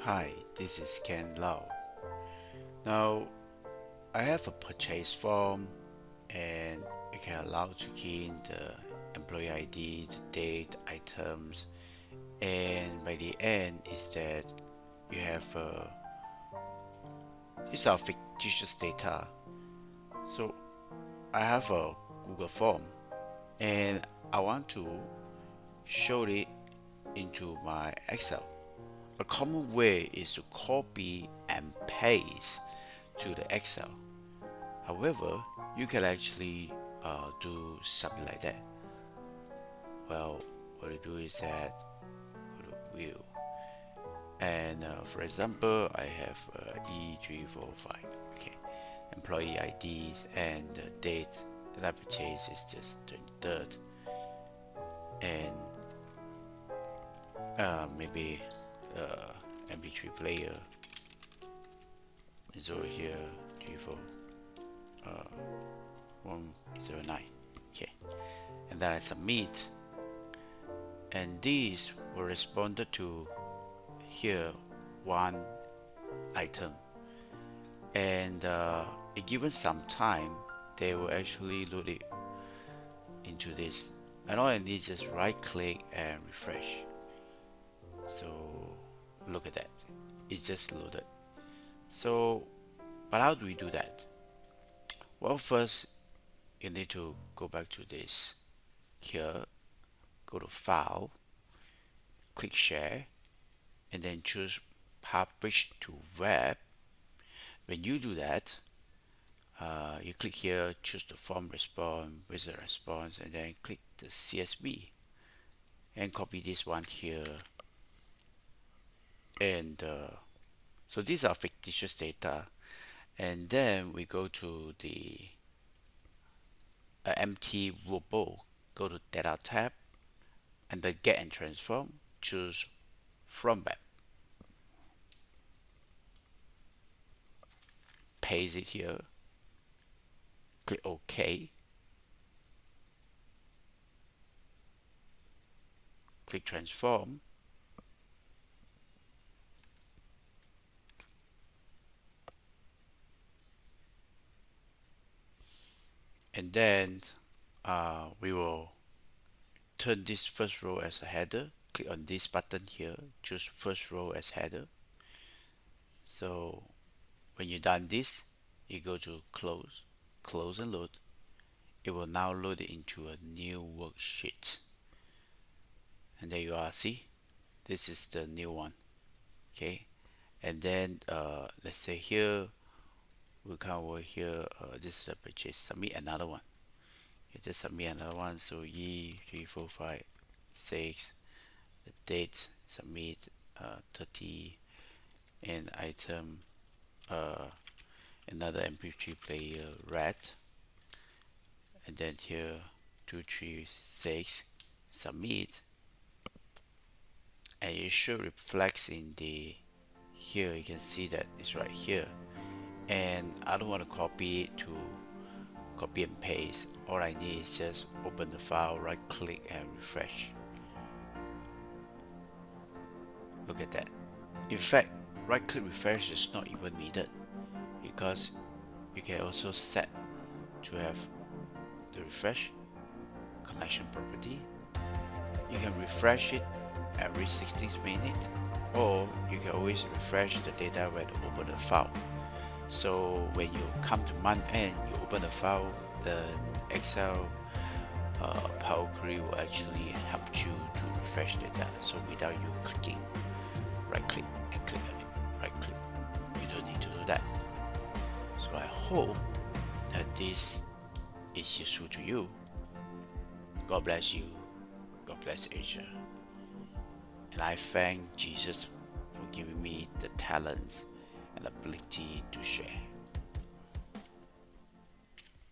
Hi, this is Ken Lau. Now, I have a purchase form and you can allow to key in the employee ID, the date, items, and by the end is that you have these are fictitious data. So I have a Google form and I want to show it into my Excel. A common way is to copy and paste to the Excel. However, you can actually do something like that. Well, what you do is that go to view, and for example, I have E345. Okay, employee IDs and the date that I purchased is just 23rd, and maybe MP3 player is over here 109. Okay, and then I submit, and these were responded to here one item, and given some time they will actually load it into this, and all I need is just right click and refresh. So look at that, it's just loaded. So but how do we do that? Well, first you need to go back to this here, go to file, click share, and then choose publish to web. When you do that, you click here, choose the form response, wizard response, and then click the CSV and copy this one here. And so these are fictitious data, and then we go to the empty row, go to data tab, and then get and transform, choose from web, paste it here, click OK, click transform, and then we will turn this first row as a header. Click on this button here, choose first row as header. So when you're done this, you go to close, close and load. It will now load it into a new worksheet, and there you are. See, this is the new one. Okay, and then let's say here we come over here, this is the purchase, submit another one. You just submit another one, so E3456, the date, submit 30, and item another MP3 player red, and then here 236, submit, and it should reflect in the here. You can see that it's right here, and I don't want to copy it to copy and paste. All I need is just open the file, right click and refresh. Look at that. In fact, right click refresh is not even needed, because you can also set to have the refresh connection property. You can refresh it every 60 minutes, or you can always refresh the data when you open the file. So when you come to month end, you open the file, the Excel Power Query will actually help you to refresh the data. So without you clicking, right click and click on it, right click, you don't need to do that. So I hope that this is useful to you. God bless you. God bless Asia. And I thank Jesus for giving me the talents and ability to share.